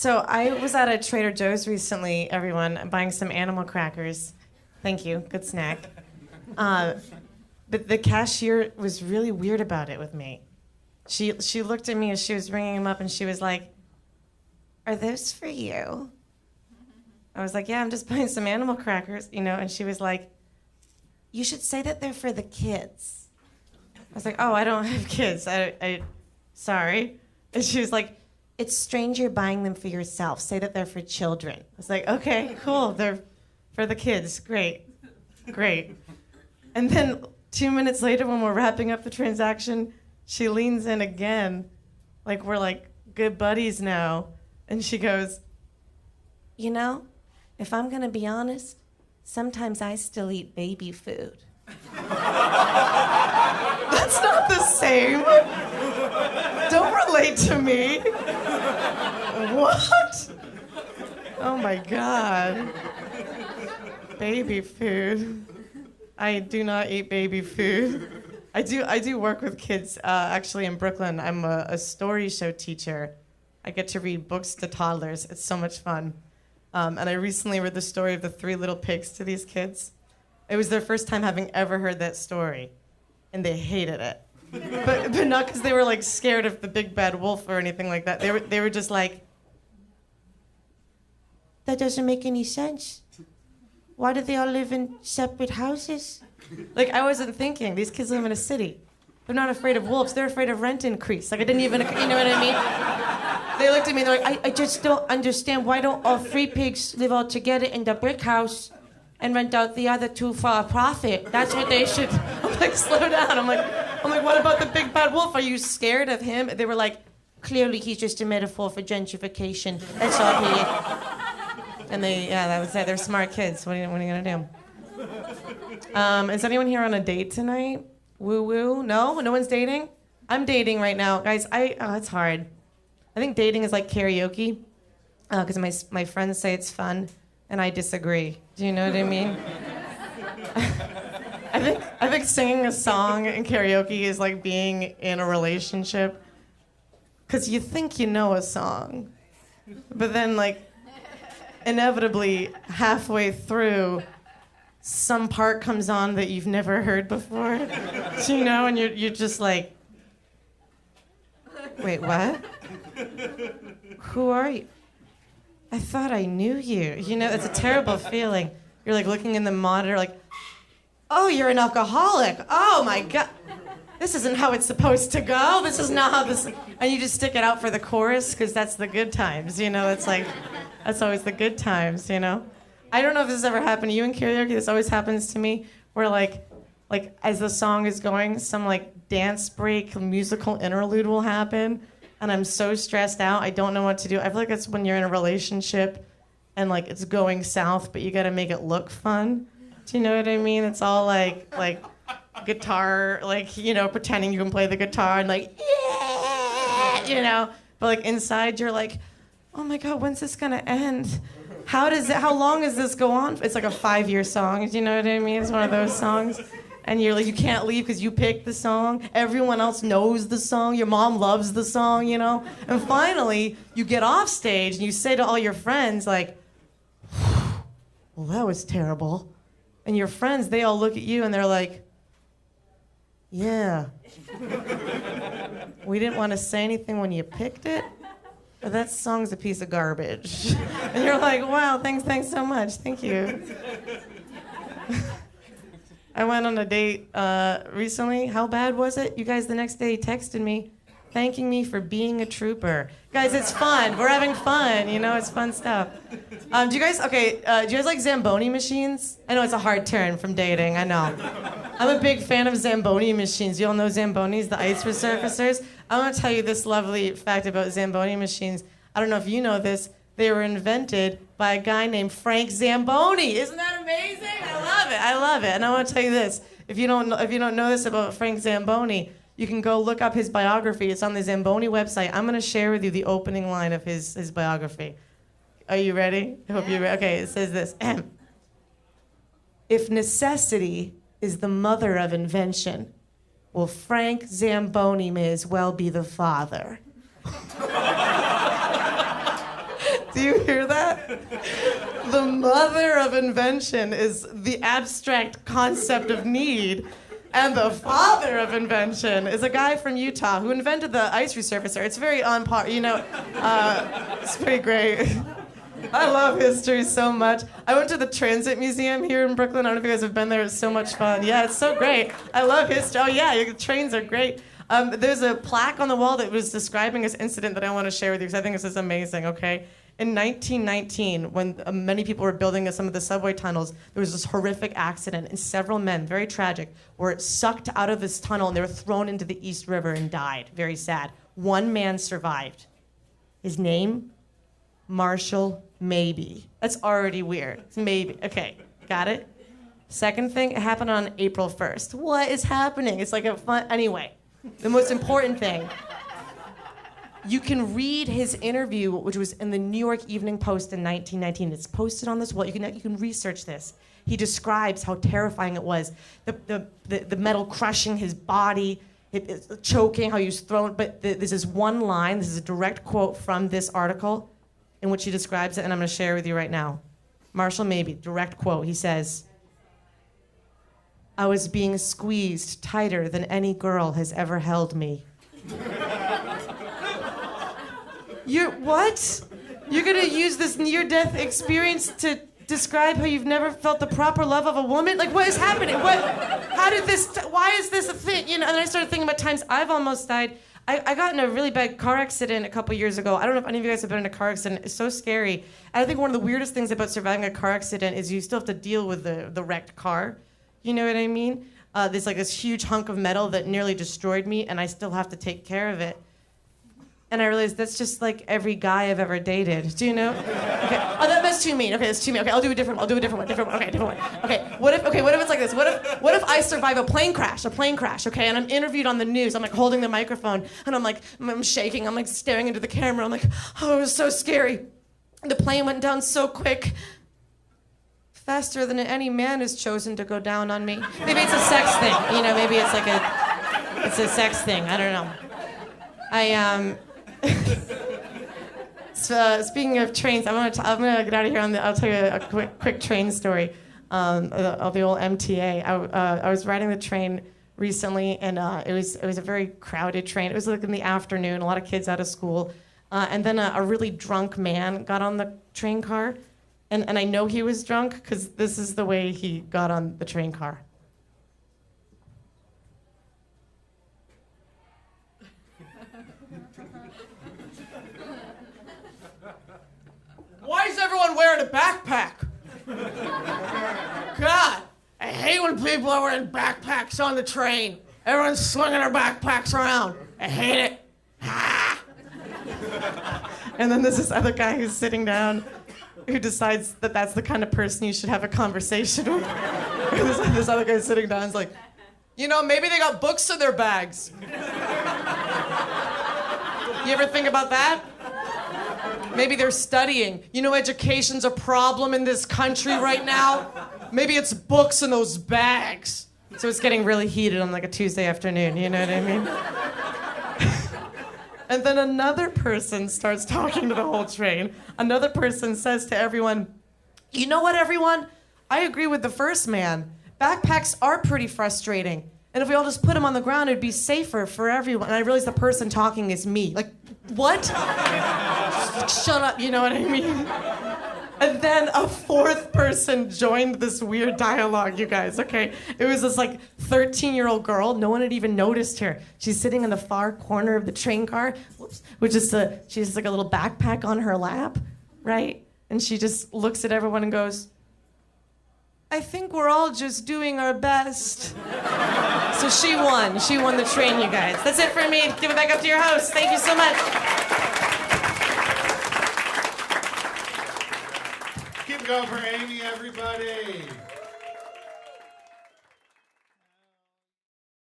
So I was at a Trader Joe's recently, everyone, buying some animal crackers. Thank you, good snack. But the cashier was really weird about it with me. She looked at me as she was ringing them up and she was like, "Are those for you?" I was like, "Yeah, I'm just buying some animal crackers, you know," and she was like, "You should say that they're for the kids." I was like, "Oh, I don't have kids. I sorry." And she was like, "It's strange you're buying them for yourself. Say that they're for children." I was like, "Okay, cool. They're for the kids. Great. Great." And then 2 minutes later, when we're wrapping up the transaction, she leans in again, like we're like good buddies now. And she goes, "You know, if I'm going to be honest, sometimes I still eat baby food." That's not the same. Don't relate to me. What? Oh my God. Baby food. I do not eat baby food. I do work with kids actually in Brooklyn. I'm a story show teacher. I get to read books to toddlers. It's so much fun. And I recently read the story of the 3 little pigs to these kids. It was their first time having ever heard that story, and they hated it. But not because they were like scared of the big bad wolf or anything like that. They were just like, "That doesn't make any sense. Why do they all live in separate houses?" Like, I wasn't thinking, these kids live in a city. They're not afraid of wolves. They're afraid of rent increase. Like, I didn't even, you know what I mean? They looked at me and they're like, I just don't understand. Why don't all 3 pigs live all together in the brick house and rent out the other 2 for a profit? That's what they should. I'm like, slow down. I'm like, what about the big bad wolf? Are you scared of him? They were like, "Clearly he's just a metaphor for gentrification. That's all he is." And that was it. They're smart kids. What are you gonna do? Is anyone here on a date tonight? Woo woo? No one's dating. I'm dating right now, guys. It's hard. I think dating is like karaoke, because my friends say it's fun, and I disagree. Do you know what I mean? I think singing a song in karaoke is like being in a relationship, because you think you know a song, but then like inevitably halfway through, some part comes on that you've never heard before, you know, and you're just like, "Wait, what? Who are you? I thought I knew you." You know, it's a terrible feeling. You're like looking in the monitor like, "Oh, you're an alcoholic. Oh my God. This isn't how it's supposed to go. This is not how this..." And you just stick it out for the chorus because that's the good times, you know? That's always the good times, you know? I don't know if this has ever happened to you in karaoke. This always happens to me where like as the song is going, some like dance break, musical interlude will happen. And I'm so stressed out. I don't know what to do. I feel like that's when you're in a relationship and like it's going south, but you got to make it look fun. Do you know what I mean? It's all like guitar, like, you know, pretending you can play the guitar and like, yeah, you know. But like inside you're like, "Oh my God, when's this gonna end? How long does this go on?" It's like a 5-year song. Do you know what I mean? It's one of those songs. And you're like, you can't leave because you picked the song. Everyone else knows the song. Your mom loves the song, you know? And finally, you get off stage and you say to all your friends, like, "Well, that was terrible." And your friends, they all look at you and they're like, "Yeah. We didn't want to say anything when you picked it, but that song's a piece of garbage." And you're like, "Wow, thanks so much. Thank you." I went on a date recently. How bad was it? You guys the next day texted me, thanking me for being a trooper. Guys, it's fun. We're having fun. You know, it's fun stuff. Do you guys like Zamboni machines? I know it's a hard turn from dating. I know. I'm a big fan of Zamboni machines. You all know Zambonis, the ice resurfacers? I want to tell you this lovely fact about Zamboni machines. I don't know if you know this. They were invented by a guy named Frank Zamboni. Isn't that amazing? I love it. And I want to tell you this. If you don't know this about Frank Zamboni, you can go look up his biography. It's on the Zamboni website. I'm going to share with you the opening line of his biography. Are you ready? I hope you're ready. Okay, it says this. "If necessity is the mother of invention, well, Frank Zamboni may as well be the father." Do you hear that? The mother of invention is the abstract concept of need, and the father of invention is a guy from Utah who invented the ice resurfacer. It's very on par, it's pretty great. I love history so much. I went to the Transit Museum here in Brooklyn. I don't know if you guys have been there. It's so much fun. Yeah, it's so great. I love history. Oh, yeah, trains are great. There's a plaque on the wall that was describing this incident that I want to share with you because I think this is amazing, okay? In 1919, when many people were building some of the subway tunnels, there was this horrific accident, and several men, very tragic, were sucked out of this tunnel, and they were thrown into the East River and died. Very sad. One man survived. His name? Marshall Maybe. That's already weird. It's maybe. Okay, got it? Second thing, it happened on April 1st. What is happening? It's like a fun... Anyway, the most important thing. You can read his interview, which was in the New York Evening Post in 1919. It's posted on this wall. You can research this. He describes how terrifying it was. The metal crushing his body, choking, how he was thrown. But this is one line. This is a direct quote from this article in which he describes it, and I'm going to share with you right now. Marshall Maybe, direct quote. He says, "I was being squeezed tighter than any girl has ever held me." You're what? You're gonna use this near-death experience to describe how you've never felt the proper love of a woman? Like, what is happening? How did this, why is this a thing? And then I started thinking about times I've almost died. I got in a really bad car accident a couple years ago. I don't know if any of you guys have been in a car accident. It's so scary. And I think one of the weirdest things about surviving a car accident is you still have to deal with the wrecked car. You know what I mean? There's like this huge hunk of metal that nearly destroyed me, and I still have to take care of it. And I realized that's just like every guy I've ever dated. Do you know? Okay. Oh, that's too mean. Okay, that's too mean. Okay, I'll do a different one. Okay, different one. Okay, what if it's like this? What if I survive a plane crash, okay, and I'm interviewed on the news. I'm like holding the microphone, and I'm shaking. I'm like staring into the camera. I'm like, oh, it was so scary. The plane went down so quick. Faster than any man has chosen to go down on me. Maybe it's a sex thing. Maybe it's like it's a sex thing. I don't know. Speaking of trains, I'm gonna get out of here. I'll tell you a quick train story of the old MTA. I was riding the train recently, and it was a very crowded train. It was like in the afternoon, a lot of kids out of school, and then a really drunk man got on the train car, and I know he was drunk because this is the way he got on the train car. Why is everyone wearing a backpack? God, I hate when people are wearing backpacks on the train. Everyone's swinging their backpacks around. I hate it. Ah. And then there's this other guy who's sitting down who decides that that's the kind of person you should have a conversation with. This other guy's sitting down and is like, maybe they got books in their bags. you ever think about that? Maybe they're studying. Education's a problem in this country right now. Maybe it's books in those bags. So it's getting really heated on like a Tuesday afternoon, you know what I mean? And then another person starts talking to the whole train. Another person says to everyone, "You know what, everyone? I agree with the first man. Backpacks are pretty frustrating. And if we all just put them on the ground, it'd be safer for everyone." And I realize the person talking is me. Like, what? Shut up, you know what I mean? And then a fourth person joined this weird dialogue, you guys, okay? It was this like 13-year-old girl. No one had even noticed her. She's sitting in the far corner of the train car, she has like a little backpack on her lap, right? And she just looks at everyone and goes, "I think we're all just doing our best." So she won the train, you guys. That's it for me. Give it back up to your host. Thank you so much. Keep it going for Amy, everybody.